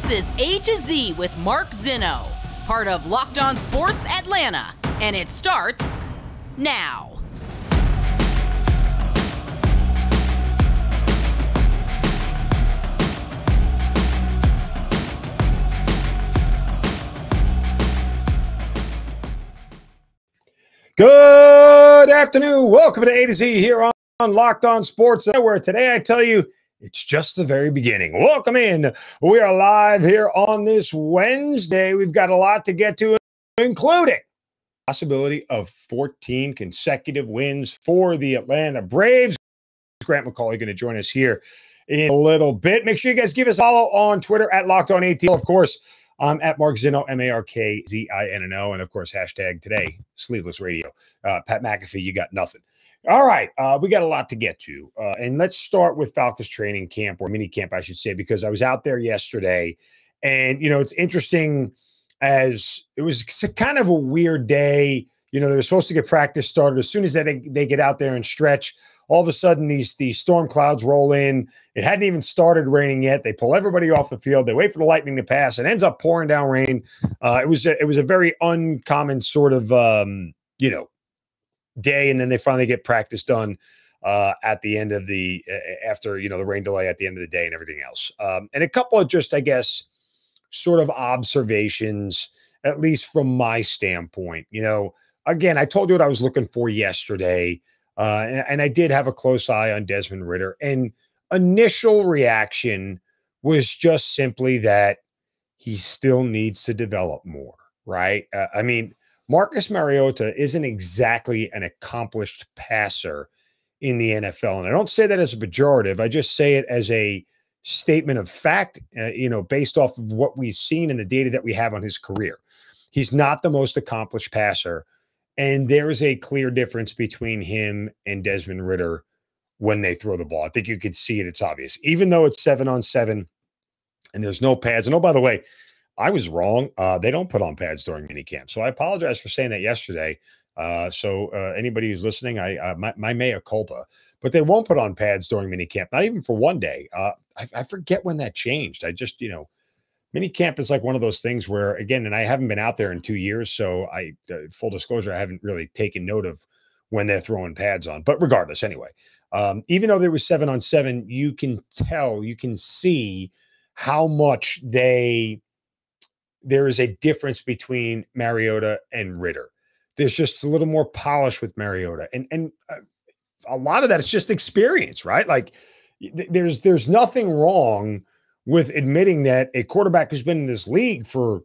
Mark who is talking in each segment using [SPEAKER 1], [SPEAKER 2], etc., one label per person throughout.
[SPEAKER 1] This is A to Z with Mark Zinno, part of Locked On Sports Atlanta, and it starts now.
[SPEAKER 2] Good afternoon. Welcome to A to Z here on Locked On Sports, where today I tell you it's just the very beginning. Welcome in. We are live here on this Wednesday. We've got a lot to get to, including the possibility of 14 consecutive wins for the Atlanta Braves. Grant McAuley going to join us here in a little bit. Make sure you guys give us a follow on Twitter at Locked On ATL. Of course, I'm at Mark Zinno, MarkZinno, and of course, hashtag today, Sleeveless Radio. Pat McAfee, you got nothing. All right, we got a lot to get to. And let's start with Falcons training camp, or minicamp, I should say, because I was out there yesterday. And, you know, it's interesting as it was kind of a weird day. You know, they were supposed to get practice started. As soon as they get out there and stretch, all of a sudden these storm clouds roll in. It hadn't even started raining yet. They pull everybody off the field. They wait for the lightning to pass. It ends up pouring down rain. It was a very uncommon sort of day, and then they finally get practice done at the end of the after the rain delay at the end of the day and everything else. And a couple of just, I guess, sort of observations, at least from my standpoint. You know, again, I told you what I was looking for yesterday. And I did have a close eye on Desmond Ridder. And initial reaction was just simply that he still needs to develop more, right? I mean, Marcus Mariota isn't exactly an accomplished passer in the NFL. And I don't say that as a pejorative. I just say it as a statement of fact, based off of what we've seen and the data that we have on his career. He's not the most accomplished passer. And there is a clear difference between him and Desmond Ridder when they throw the ball. I think you could see it. It's obvious. Even though it's 7-on-7 and there's no pads. And oh, by the way, I was wrong. They don't put on pads during minicamp. So I apologize for saying that yesterday. So anybody who's listening, my mea culpa. But they won't put on pads during minicamp, not even for one day. I forget when that changed. I just, minicamp is like one of those things where, again, and I haven't been out there in 2 years, so full disclosure, I haven't really taken note of when they're throwing pads on. But regardless, anyway, even though there was 7-on-7, you can see how much there is a difference between Mariota and Ridder. There's just a little more polish with Mariota, and a lot of that is just experience, right? Like there's nothing wrong with admitting that a quarterback who's been in this league for,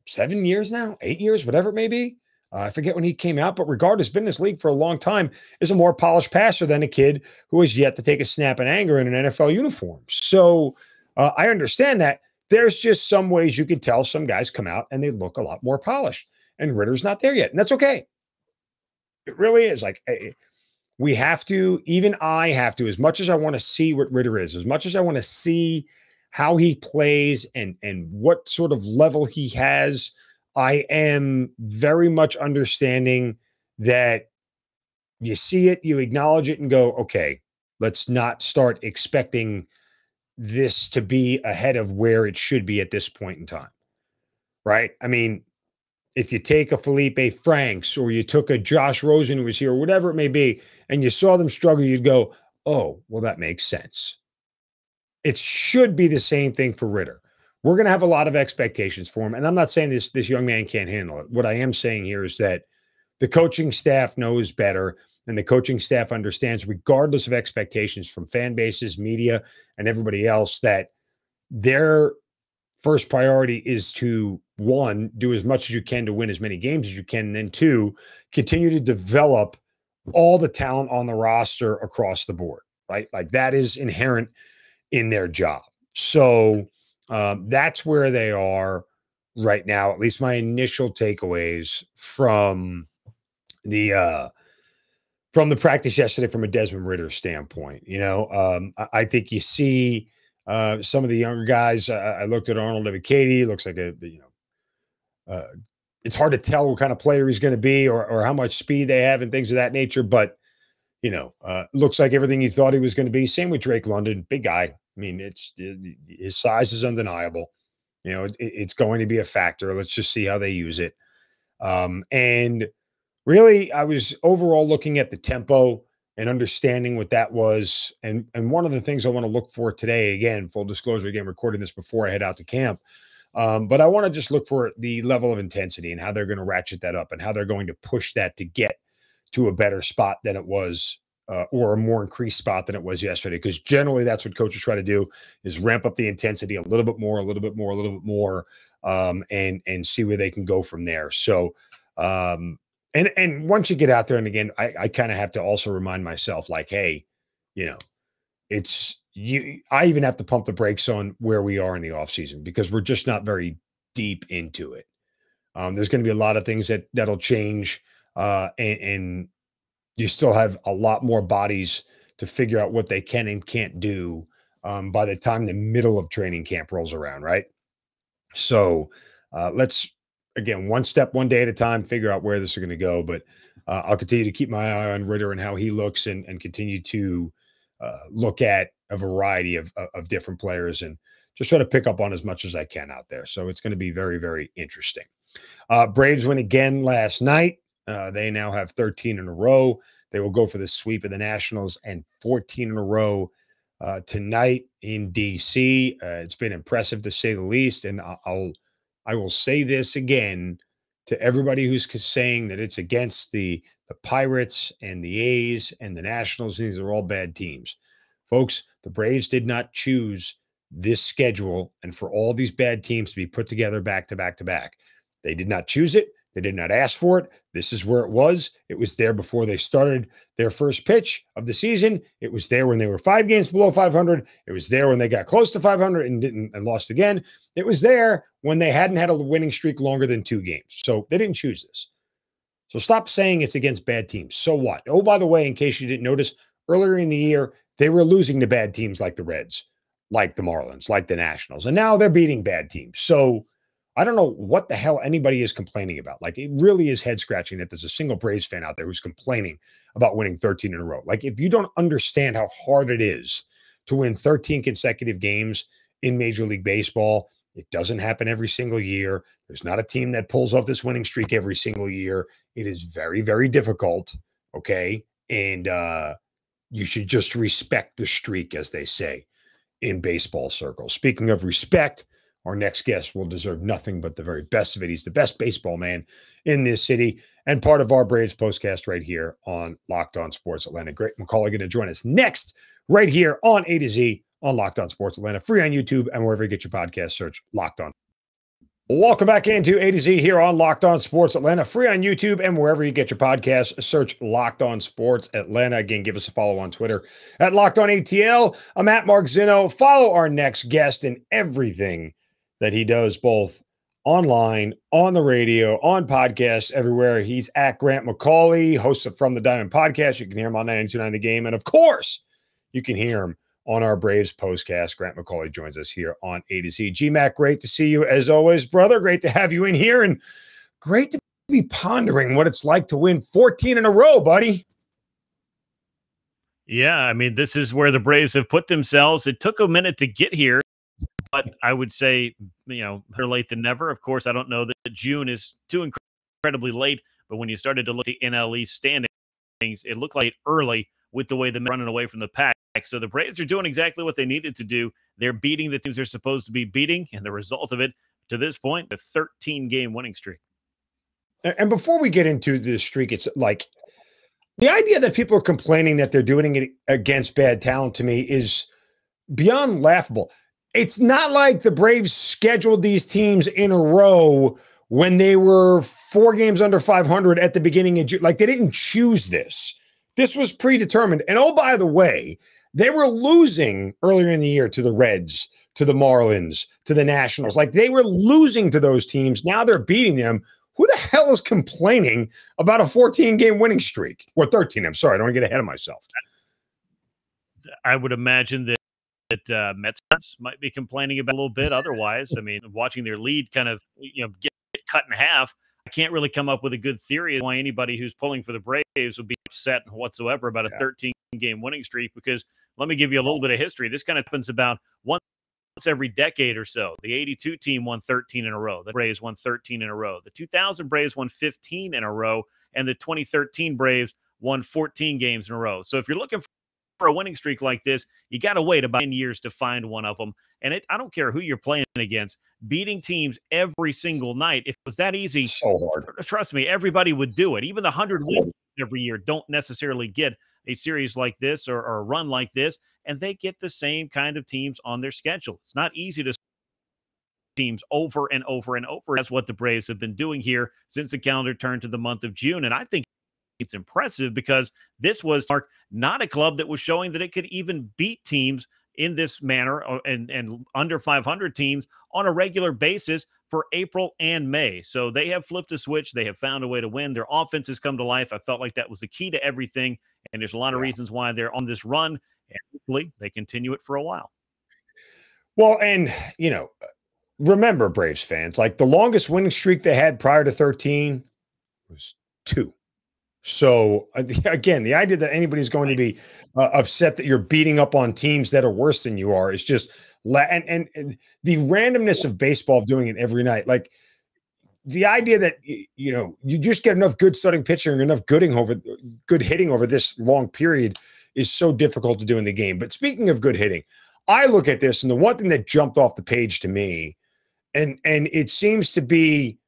[SPEAKER 2] 7 years now, 8 years, whatever it may be. I forget when he came out, but regardless, been in this league for a long time, is a more polished passer than a kid who has yet to take a snap in anger in an NFL uniform. So I understand that. There's just some ways you could tell some guys come out and they look a lot more polished, and Ridder's not there yet. And that's okay. It really is. Like, we have to, even I have to, as much as I want to see what Ridder is, as much as I want to see how he plays and what sort of level he has, I am very much understanding that you see it, you acknowledge it, and go, okay, let's not start expecting this to be ahead of where it should be at this point in time, right? I mean, if you take a Felipe Franks or you took a Josh Rosen who was here, or whatever it may be, and you saw them struggle, you'd go, oh, well, that makes sense. It should be the same thing for Ridder. We're going to have a lot of expectations for him. And I'm not saying this young man can't handle it. What I am saying here is that the coaching staff knows better, and the coaching staff understands, regardless of expectations from fan bases, media, and everybody else, that their first priority is to, one, do as much as you can to win as many games as you can, and then two, continue to develop all the talent on the roster across the board, right? Like, that is inherent in their job. So that's where they are right now, at least my initial takeaways from the practice yesterday from a Desmond Ridder standpoint. I think you see some of the younger guys. I looked at Arnold McCauley. Looks like it's hard to tell what kind of player he's going to be or how much speed they have and things of that nature. But, looks like everything you thought he was going to be. Same with Drake London, big guy, I mean, his size is undeniable. You know, it's going to be a factor. Let's just see how they use it. And really, I was overall looking at the tempo and understanding what that was. And one of the things I want to look for today, again, full disclosure, again, recording this before I head out to camp. But I want to just look for the level of intensity and how they're going to ratchet that up and how they're going to push that to get to a better spot than it was, or a more increased spot than it was yesterday. Because generally that's what coaches try to do, is ramp up the intensity a little bit more, a little bit more, a little bit more, and see where they can go from there. So, and once you get out there, and again, I kind of have to also remind myself, like, hey, you know, I even have to pump the brakes on where we are in the offseason, because we're just not very deep into it. There's going to be a lot of things that'll change, and you still have a lot more bodies to figure out what they can and can't do by the time the middle of training camp rolls around, right? So let's, again, one step, one day at a time, figure out where this is going to go. But I'll continue to keep my eye on Ridder and how he looks, and continue to look at a variety of different players, and just try to pick up on as much as I can out there. So it's going to be very, very interesting. Braves win again last night. They now have 13 in a row. They will go for the sweep of the Nationals, and 14 in a row tonight in DC. It's been impressive, to say the least. And I will say this again to everybody who's saying that it's against the Pirates and the A's and the Nationals. These are all bad teams. Folks, the Braves did not choose this schedule and for all these bad teams to be put together back to back to back. They did not choose it. They did not ask for it. This is where it was. It was there before they started their first pitch of the season. It was there when they were 5 games below 500. It was there when they got close to 500 and lost again. It was there when they hadn't had a winning streak longer than 2 games. So they didn't choose this. So stop saying it's against bad teams. So what? Oh, by the way, in case you didn't notice, earlier in the year, they were losing to bad teams like the Reds, like the Marlins, like the Nationals. And now they're beating bad teams. So I don't know what the hell anybody is complaining about. Like, it really is head scratching that there's a single Braves fan out there who's complaining about winning 13 in a row. Like, if you don't understand how hard it is to win 13 consecutive games in Major League Baseball, it doesn't happen every single year. There's not a team that pulls off this winning streak every single year. It is very, very difficult. Okay. And you should just respect the streak, as they say in baseball circles. Speaking of respect, our next guest will deserve nothing but the very best of it. He's the best baseball man in this city, and part of our Braves Postcast right here on Locked On Sports Atlanta. Great McCauley going to join us next right here on A to Z on Locked On Sports Atlanta, free on YouTube and wherever you get your podcast. Search Locked On. Welcome back into A to Z here on Locked On Sports Atlanta, free on YouTube and wherever you get your podcasts. Search Locked On Sports Atlanta. Again, give us a follow on Twitter at Locked On ATL. I'm at Mark Zinno. Follow our next guest and everything that he does, both online, on the radio, on podcasts, everywhere. He's at Grant McAuley, host of From the Diamond podcast. You can hear him on 92.9 The Game. And of course, you can hear him on our Braves Postcast. Grant McAuley joins us here on A to Z. G-Mac, great to see you as always, brother. Great to have you in here, and great to be pondering what it's like to win 14 in a row, buddy.
[SPEAKER 3] Yeah, I mean, this is where the Braves have put themselves. It took a minute to get here, but I would say, better late than never. Of course, I don't know that June is too incredibly late, but when you started to look at the NL East standings, it looked like early with the way they're running away from the pack. So the Braves are doing exactly what they needed to do. They're beating the teams they're supposed to be beating, and the result of it, to this point, a 13-game winning streak.
[SPEAKER 2] And before we get into this streak, it's like the idea that people are complaining that they're doing it against bad talent, to me, is beyond laughable. It's not like the Braves scheduled these teams in a row when they were 4 games under 500 at the beginning of June. Like, they didn't choose this. This was predetermined. And oh, by the way, they were losing earlier in the year to the Reds, to the Marlins, to the Nationals. Like, they were losing to those teams. Now they're beating them. Who the hell is complaining about a 14-game winning streak? Or 13, I'm sorry. I don't want to get ahead of myself.
[SPEAKER 3] I would imagine that Mets might be complaining about a little bit. Otherwise, I mean, watching their lead kind of get cut in half, I can't really come up with a good theory of why anybody who's pulling for the Braves would be upset whatsoever about a 13-game winning streak, because let me give you a little bit of history. This kind of happens about once every decade or so. The 82 team won 13 in a row. The Braves won 13 in a row. The 2000 Braves won 15 in a row. And the 2013 Braves won 14 games in a row. So if you're looking for a winning streak like this, you got to wait about 10 years to find one of them. And I don't care who you're playing against, beating teams every single night. If it was that easy,
[SPEAKER 2] So hard.
[SPEAKER 3] trust me, everybody would do it. Even the 100 wins every year don't necessarily get a series like this or a run like this, and they get the same kind of teams on their schedule. It's not easy to teams over and over and over. That's what the Braves have been doing here since the calendar turned to the month of June. And I think it's impressive because this was not a club that was showing that it could even beat teams in this manner and under 500 teams on a regular basis for April and May. So they have flipped a switch. They have found a way to win. Their offense has come to life. I felt like that was the key to everything. And there's a lot of reasons why they're on this run. And hopefully they continue it for a while.
[SPEAKER 2] Well, and, remember, Braves fans, like the longest winning streak they had prior to 13 was 2. So, again, the idea that anybody's going to be upset that you're beating up on teams that are worse than you are is just and the randomness of baseball of doing it every night. Like the idea that, you just get enough good starting pitching and enough good hitting over this long period is so difficult to do in the game. But speaking of good hitting, I look at this and the one thing that jumped off the page to me, and it seems to be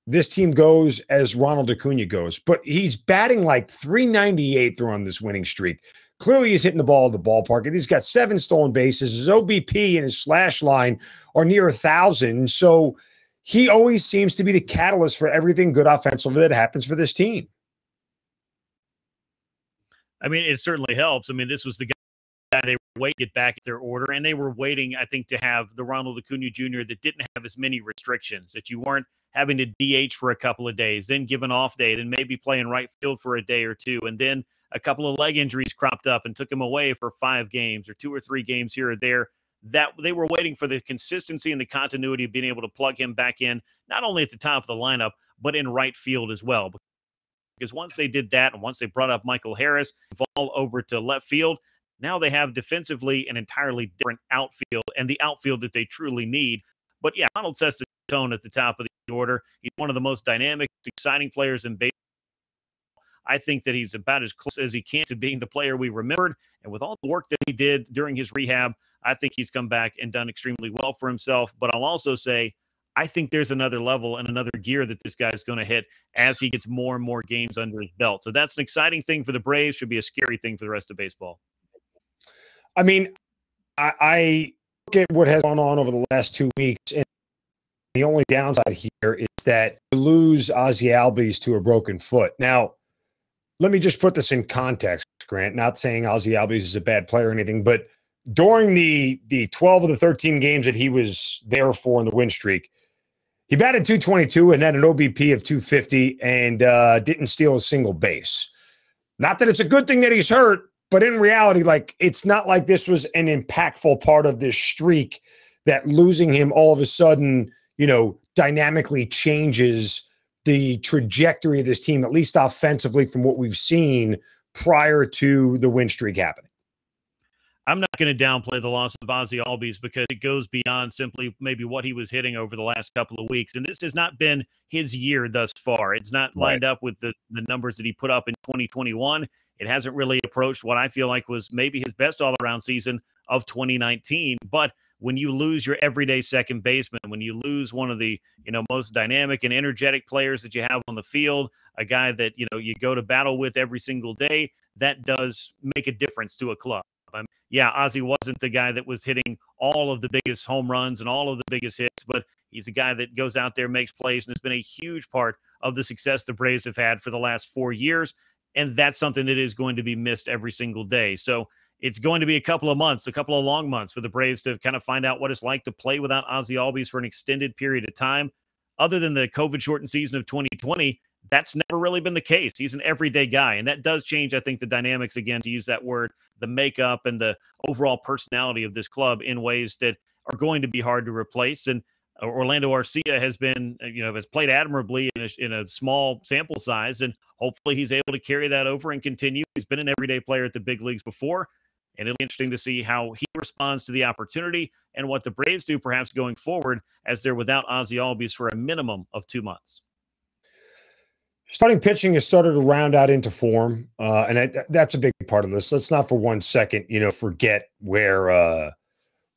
[SPEAKER 2] this team goes as Ronald Acuna goes, but he's batting like 398 through on this winning streak. Clearly, he's hitting the ball at the ballpark. He's got 7 stolen bases. His OBP and his slash line are near 1,000. So he always seems to be the catalyst for everything good offensively that happens for this team.
[SPEAKER 3] I mean, it certainly helps. I mean, this was the guy they were waiting to get back at their order, and they were waiting, I think, to have the Ronald Acuna Jr. that didn't have as many restrictions, that you weren't having to DH for a couple of days, then give an off day, then maybe play in right field for a day or two, and then a couple of leg injuries cropped up and took him away for 5 games or 2 or 3 games here or there. That they were waiting for the consistency and the continuity of being able to plug him back in, not only at the top of the lineup, but in right field as well. Because once they did that, and once they brought up Michael Harris, all over to left field, now they have defensively an entirely different outfield and the outfield that they truly need. But yeah, Ronald sets the tone at the top of the order. He's one of the most dynamic, exciting players in baseball. I think that he's about as close as he can to being the player we remembered. And with all the work that he did during his rehab, I think he's come back and done extremely well for himself. But I'll also say, I think there's another level and another gear that this guy's going to hit as he gets more and more games under his belt. So that's an exciting thing for the Braves. Should be a scary thing for the rest of baseball.
[SPEAKER 2] I mean, I look at what has gone on over the last 2 weeks, and the only downside here is that you lose Ozzie Albies to a broken foot. Now, let me just put this in context, Grant. Not saying Ozzie Albies is a bad player or anything, but during the 12 of the 13 games that he was there for in the win streak, he batted .222 and had an OBP of .250 and didn't steal a single base. Not that it's a good thing that he's hurt, but in reality, like, it's not like this was an impactful part of this streak that losing him all of a sudden, dynamically changes the trajectory of this team, at least offensively, from what we've seen prior to the win streak happening.
[SPEAKER 3] I'm not going to downplay the loss of Ozzie Albies because it goes beyond simply maybe what he was hitting over the last couple of weeks. And this has not been his year thus far. It's not lined up with the numbers that he put up in 2021. It hasn't really approached what I feel like was maybe his best all-around season of 2019. But when you lose your everyday second baseman, when you lose one of the most dynamic and energetic players that you have on the field, a guy that you go to battle with every single day, that does make a difference to a club. Yeah, Ozzie wasn't the guy that was hitting all of the biggest home runs and all of the biggest hits, but he's a guy that goes out there, makes plays, and has been a huge part of the success the Braves have had for the last 4 years. And that's something that is going to be missed every single day. So it's going to be a couple of months, a couple of long months for the Braves to kind of find out what it's like to play without Ozzie Albies for an extended period of time. Other than the COVID-shortened season of 2020, that's never really been the case. He's an everyday guy, and that does change, I think, the dynamics, again, to use that word, the makeup and the overall personality of this club in ways that are going to be hard to replace. And Orlando Arcia has been, has played admirably in a small sample size, and hopefully he's able to carry that over and continue. He's been an everyday player at the big leagues before. And it'll be interesting to see how he responds to the opportunity and what the Braves do perhaps going forward as they're without Ozzie Albies for a minimum of 2 months.
[SPEAKER 2] Starting pitching has started to round out into form, and that's a big part of this. Let's not for one second, forget where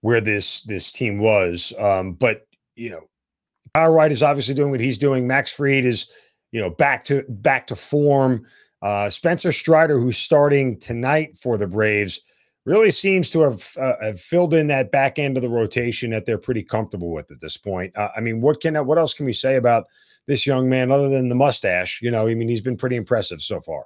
[SPEAKER 2] this team was. But Kyle Wright is obviously doing what he's doing. Max Fried is, back to form. Spencer Strider, who's starting tonight for the Braves, really seems to have filled in that back end of the rotation that they're pretty comfortable with at this point. What else can we say about this young man other than the mustache? He's been pretty impressive so far.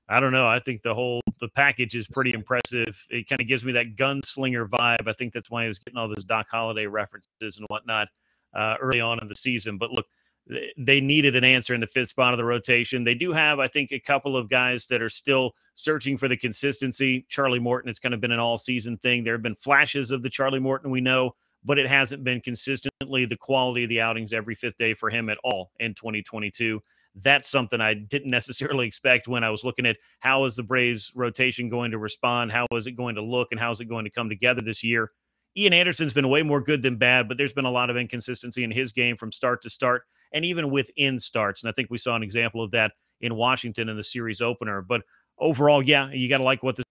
[SPEAKER 3] I don't know. I think the package is pretty impressive. It kind of gives me that gunslinger vibe. I think that's why he was getting all those Doc Holliday references and whatnot early on in the season. But look, they needed an answer in the fifth spot of the rotation. They do have, I think, a couple of guys that are still searching for the consistency. Charlie Morton, it's kind of been an all-season thing. There have been flashes of the Charlie Morton we know, but it hasn't been consistently the quality of the outings every fifth day for him at all in 2022. That's something I didn't necessarily expect when I was looking at how is the Braves rotation going to respond, how is it going to look, and how is it going to come together this year. Ian Anderson's been way more good than bad, but there's been a lot of inconsistency in his game from start to start and even within starts. And I think we saw an example of that in Washington in the series opener. But overall, yeah, you got to like what the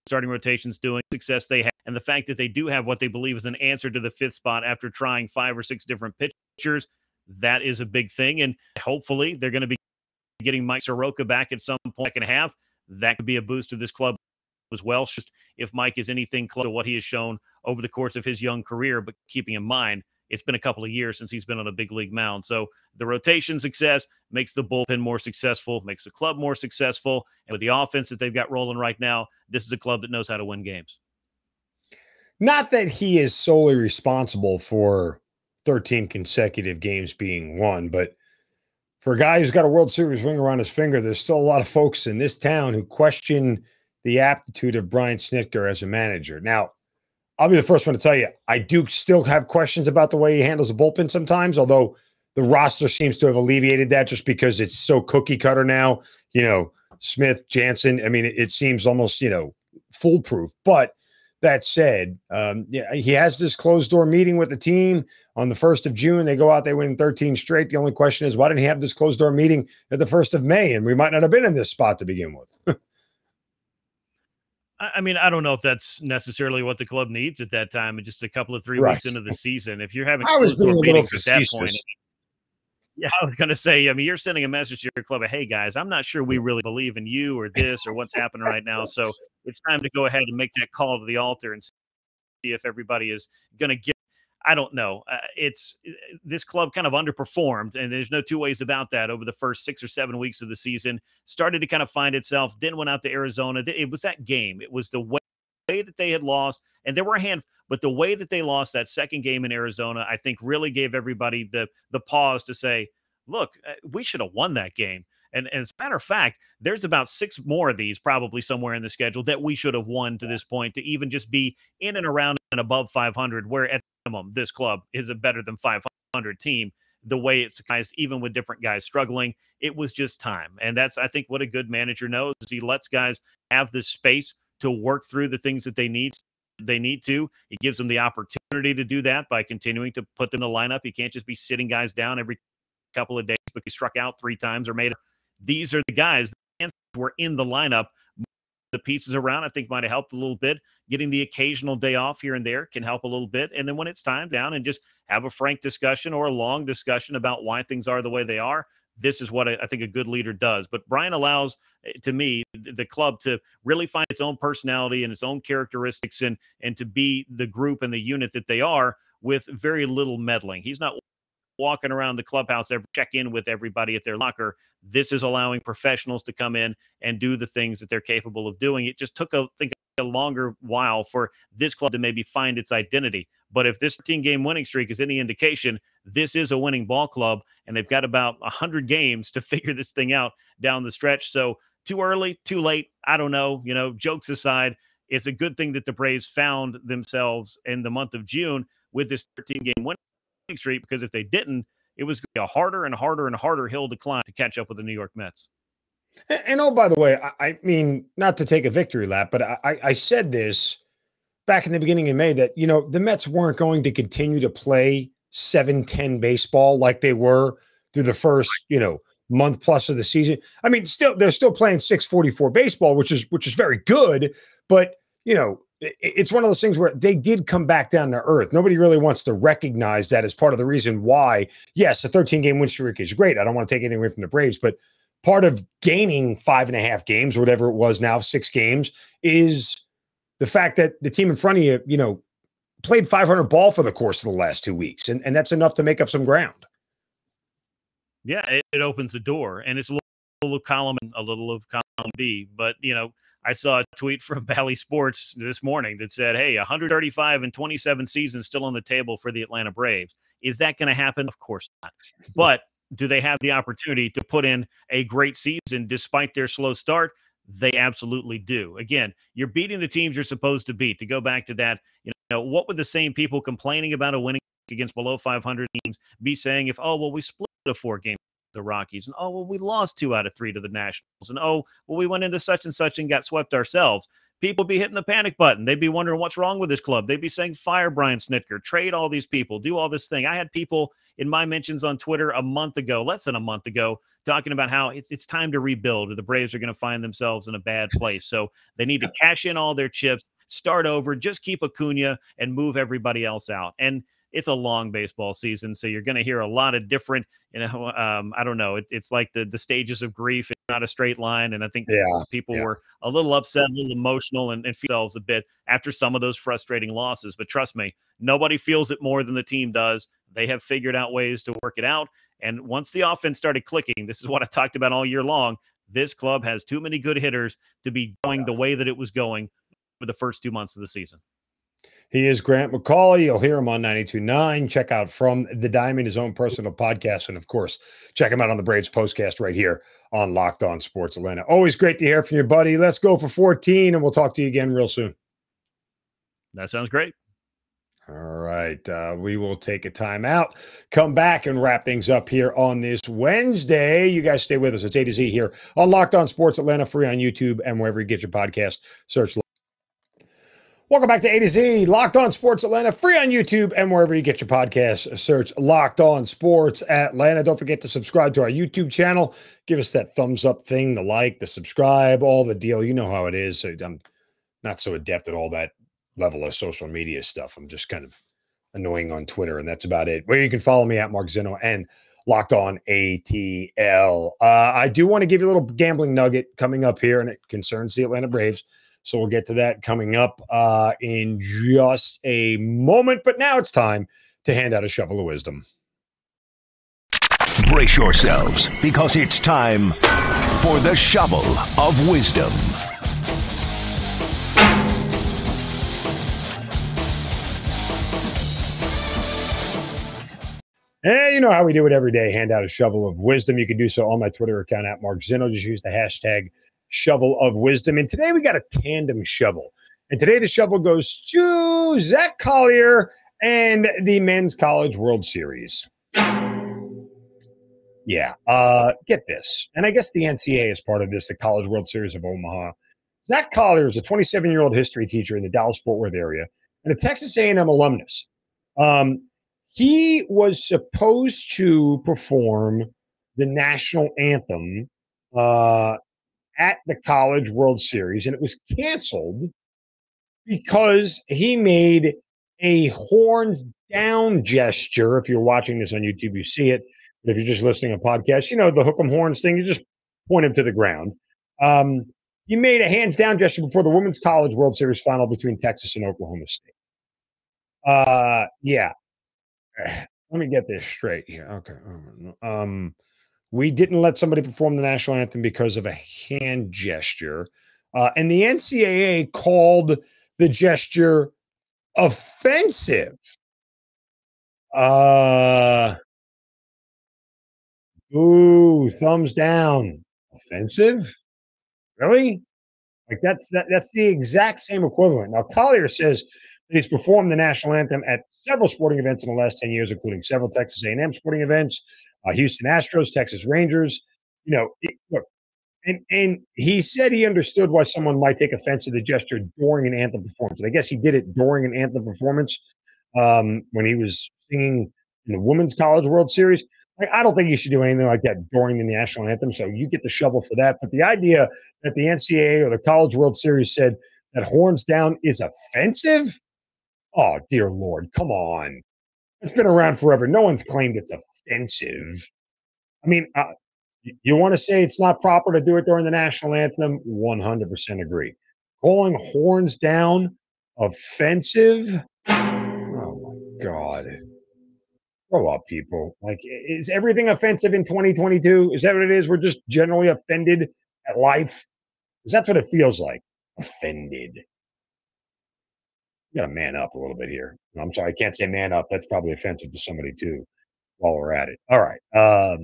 [SPEAKER 3] starting rotation's doing, success they have, and the fact that they do have what they believe is an answer to the fifth spot after trying 5 or 6 different pitchers. That is a big thing. And hopefully they're going to be getting Mike Soroka back at some point second half. That could be a boost to this club as well. Just if Mike is anything close to what he has shown over the course of his young career, but keeping in mind, it's been a couple of years since he's been on a big league mound. So the rotation success makes the bullpen more successful, makes the club more successful. And with the offense that they've got rolling right now, this is a club that knows how to win games.
[SPEAKER 2] Not that he is solely responsible for 13 consecutive games being won, but for a guy who's got a World Series ring around his finger, there's still a lot of folks in this town who question the aptitude of Brian Snitker as a manager. Now, I'll be the first one to tell you, I do still have questions about the way he handles the bullpen sometimes, although the roster seems to have alleviated that just because it's so cookie cutter now. Smith, Jansen, it seems almost, foolproof. But that said, he has this closed door meeting with the team on the 1st of June. They go out, they win 13 straight. The only question is, why didn't he have this closed door meeting at the 1st of May? And we might not have been in this spot to begin with.
[SPEAKER 3] I don't know if that's necessarily what the club needs at that time. And just a couple of 3 weeks into the season, if you're having closed door meetings at that point, yeah, I was going to say, you're sending a message to your club of, hey, guys, I'm not sure we really believe in you or this or what's happening right now. So it's time to go ahead and make that call to the altar and see if everybody is going to give. I don't know. This club kind of underperformed, and there's no two ways about that over the first 6 or 7 weeks of the season. Started to kind of find itself, then went out to Arizona. It was that game. It was the way that they had lost, and there were a handful, but the way that they lost that second game in Arizona, I think really gave everybody the pause to say, look, we should have won that game. And as a matter of fact, there's about 6 more of these probably somewhere in the schedule that we should have won to this point to even just be in and around and above 500, where at minimum this club is a better than 500 team. The way it's organized, even with different guys struggling, it was just time. And that's, I think, what a good manager knows is he lets guys have this space to work through the things that they need to. He gives them the opportunity to do that by continuing to put them in the lineup. You can't just be sitting guys down every couple of days because he struck out 3 times or made. These are the guys that were in the lineup. The pieces around, I think, might have helped a little bit. Getting the occasional day off here and there can help a little bit. And then when it's time down and just have a frank discussion or a long discussion about why things are the way they are, this is what I think a good leader does. But Brian allows, to me, the club to really find its own personality and its own characteristics and to be the group and the unit that they are with very little meddling. He's not walking around the clubhouse, check in with everybody at their locker. This is allowing professionals to come in and do the things that they're capable of doing. It just took, a longer while for this club to maybe find its identity. But if this 13-game winning streak is any indication, this is a winning ball club, and they've got about 100 games to figure this thing out down the stretch. So too early, too late, I don't know. Jokes aside, it's a good thing that the Braves found themselves in the month of June with this 13-game winning streak, because if they didn't, it was going to be a harder and harder and harder hill to climb to catch up with the New York Mets.
[SPEAKER 2] And oh, by the way, I mean, not to take a victory lap, but I said this back in the beginning of May that, the Mets weren't going to continue to play 7-10 baseball like they were through the first, month plus of the season. I mean, they're still playing 644 baseball, which is very good, but it's one of those things where they did come back down to earth. Nobody really wants to recognize that as part of the reason why, yes, a 13-game win streak is great. I don't want to take anything away from the Braves, but part of gaining 5.5 games, or whatever it was now, 6 games, is the fact that the team in front of you, played 500 ball for the course of the last 2 weeks. And that's enough to make up some ground.
[SPEAKER 3] Yeah, it opens the door, and it's a little of column A, a little of column B. But, I saw a tweet from Bally Sports this morning that said, hey, 135 and 27 seasons still on the table for the Atlanta Braves. Is that going to happen? Of course not. But do they have the opportunity to put in a great season despite their slow start? They absolutely do. Again, you're beating the teams you're supposed to beat. To go back to that, what would the same people complaining about a winning against below 500 teams be saying if, we split a 4-game the Rockies, and we lost 2 out of 3 to the Nationals, and we went into such and such and got swept ourselves? People be hitting the panic button. They'd be wondering what's wrong with this club. They'd be saying, fire Brian Snitker, trade all these people, do all this thing. I had people in my mentions on Twitter less than a month ago, talking about how it's time to rebuild, or the Braves are going to find themselves in a bad place. So they need to cash in all their chips, start over, just keep Acuna, and move everybody else out. And it's a long baseball season, so you're going to hear a lot of different, I don't know. It's like the stages of grief. It's not a straight line, and I think people were a little upset, a little emotional, and feel themselves a bit after some of those frustrating losses. But trust me, nobody feels it more than the team does. They have figured out ways to work it out. And once the offense started clicking, this is what I talked about all year long, this club has too many good hitters to be going the way that it was going for the first 2 months of the season.
[SPEAKER 2] He is Grant McAuley. You'll hear him on 92.9. Check out From the Diamond, his own personal podcast. And, of course, check him out on the Braves Postcast right here on Locked On Sports Atlanta. Always great to hear from you, buddy. Let's go for 14, and we'll talk to you again real soon.
[SPEAKER 3] That sounds great.
[SPEAKER 2] All right. We will take a timeout, come back, and wrap things up here on this Wednesday. You guys stay with us. It's A to Z here on Locked On Sports Atlanta, free on YouTube and wherever you get your podcast. Search. Welcome back to A to Z, Locked On Sports Atlanta, free on YouTube and wherever you get your podcasts. Search Locked On Sports Atlanta. Don't forget to subscribe to our YouTube channel. Give us that thumbs up thing, the like, the subscribe, all the deal. You know how it is. I'm not so adept at all that level of social media stuff. I'm just kind of annoying on Twitter, and that's about it. Where you can follow me at Mark Zinno and Locked On ATL. I do want to give you a little gambling nugget coming up here, and it concerns the Atlanta Braves. So we'll get to that coming up in just a moment. But now it's time to hand out a shovel of wisdom.
[SPEAKER 4] Brace yourselves, because it's time for the shovel of wisdom.
[SPEAKER 2] And you know how we do it every day. Hand out a shovel of wisdom. You can do so on my Twitter account at Mark Zinno. Just use the hashtag shovel of wisdom. And today we got a tandem shovel. And today the shovel goes to Zach Collier and the Men's College World Series. Yeah, get this. And I guess the NCAA is part of this, the College World Series of Omaha. Zach Collier is a 27-year-old history teacher in the Dallas-Fort Worth area and a Texas A&M alumnus. He was supposed to perform the national anthem at the College World Series, and it was canceled because he made a horns down gesture. If you're watching this on YouTube, you see it. But if you're just listening to a podcast, you know, the hook 'em horns thing, you just point him to the ground. He made a hands down gesture before the Women's College World Series final between Texas and Oklahoma State. Yeah. Let me get this straight here. Okay. We didn't let somebody perform the national anthem because of a hand gesture. And the NCAA called the gesture offensive. Ooh, thumbs down. Offensive? Really? Like that's the exact same equivalent. Now, Collier says that he's performed the national anthem at several sporting events in the last 10 years, including several Texas A&M sporting events, Houston Astros, Texas Rangers. You know, look, And he said he understood why someone might take offense to the gesture during an anthem performance. And I guess he did it during an anthem performance when he was singing in the Women's College World Series. Like, I don't think you should do anything like that during the national anthem. So you get the shovel for that. But the idea that the NCAA or the College World Series said that horns down is offensive? Oh, dear Lord, come on. It's been around forever. No one's claimed it's offensive. I mean, you want to say it's not proper to do it during the national anthem? 100% agree. Calling horns down offensive? Oh, my God. Grow up, people. Like, is everything offensive in 2022? Is that what it is? We're just generally offended at life? Because that's what it feels like. Offended. You got to man up a little bit here. I'm sorry, I can't say man up. That's probably offensive to somebody, too, while we're at it. All right. I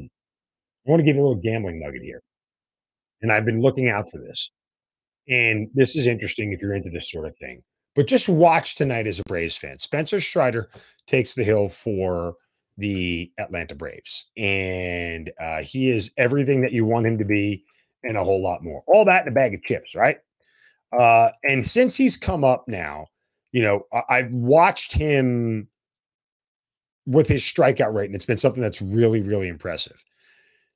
[SPEAKER 2] want to give you a little gambling nugget here. And I've been looking out for this. And this is interesting if you're into this sort of thing. But just watch tonight as a Braves fan. Spencer Strider takes the hill for the Atlanta Braves. And he is everything that you want him to be and a whole lot more. All that in a bag of chips, right? And since he's come up now, you know, I've watched him with his strikeout rate, and it's been something that's really, really impressive.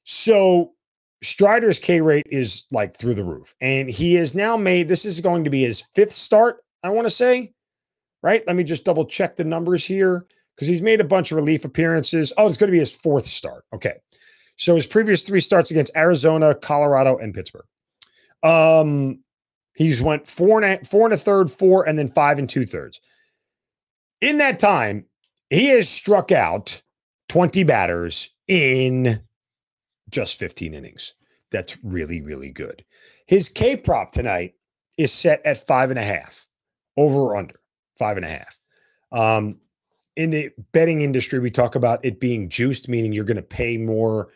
[SPEAKER 2] So Strider's K rate is like through the roof. And he has now made, this is going to be his 5th start, I want to say, right? Let me just double check the numbers here because he's made a bunch of relief appearances. Oh, it's going to be his 4th start. Okay. So his previous 3 starts against Arizona, Colorado, and Pittsburgh. He's went 4 1/3, 4, and then 5 2/3. In that time, he has struck out 20 batters in just 15 innings. That's really, really good. His K prop tonight is set at 5.5, over or under 5.5. In the betting industry, we talk about it being juiced, meaning you're going to pay more,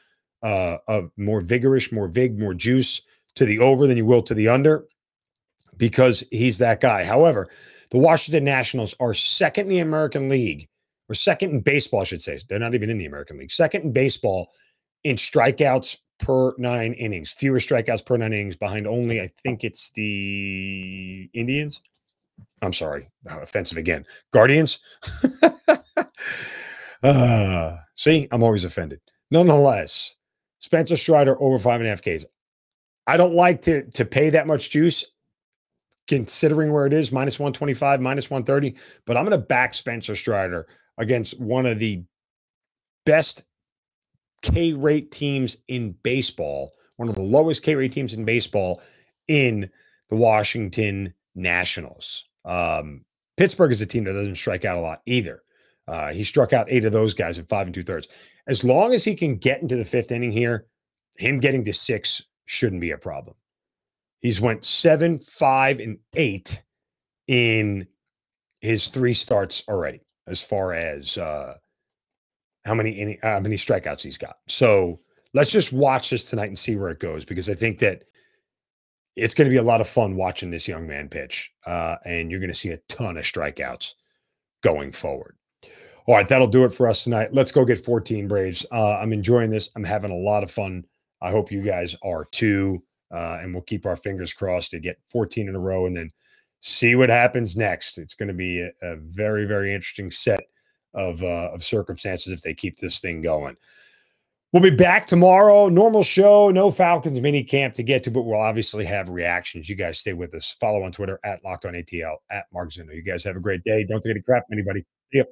[SPEAKER 2] more vigorous, more vig, more juice to the over than you will to the under because he's that guy. However, the Washington Nationals are second in the American League, or second in baseball, I should say. They're not even in the American League. Second in baseball in strikeouts per 9 innings, fewer strikeouts per 9 innings behind only, I think it's the Indians. I'm sorry, offensive again. Guardians. See, I'm always offended. Nonetheless, Spencer Strider over 5.5 Ks. I don't like to pay that much juice considering where it is, -125, -130, but I'm going to back Spencer Strider against one of the best K rate teams in baseball, one of the lowest K rate teams in baseball in the Washington Nationals. Pittsburgh is a team that doesn't strike out a lot either. He struck out 8 of those guys at 5 2/3. As long as he can get into the 5th inning here, him getting to 6 shouldn't be a problem. He's went 7, 5, and 8 in his 3 starts already, as far as how many strikeouts he's got. So let's just watch this tonight and see where it goes, because I think that it's going to be a lot of fun watching this young man pitch, and you're going to see a ton of strikeouts going forward. All right, that'll do it for us tonight. Let's go get 14 Braves. I'm enjoying this. I'm having a lot of fun. I hope you guys are too, and we'll keep our fingers crossed to get 14 in a row and then see what happens next. It's going to be a very, very interesting set of circumstances if they keep this thing going. We'll be back tomorrow. Normal show, no Falcons mini camp to get to, but we'll obviously have reactions. You guys stay with us. Follow on Twitter at LockedOnATL, at Mark Zinno. You guys have a great day. Don't take any crap from anybody. See ya.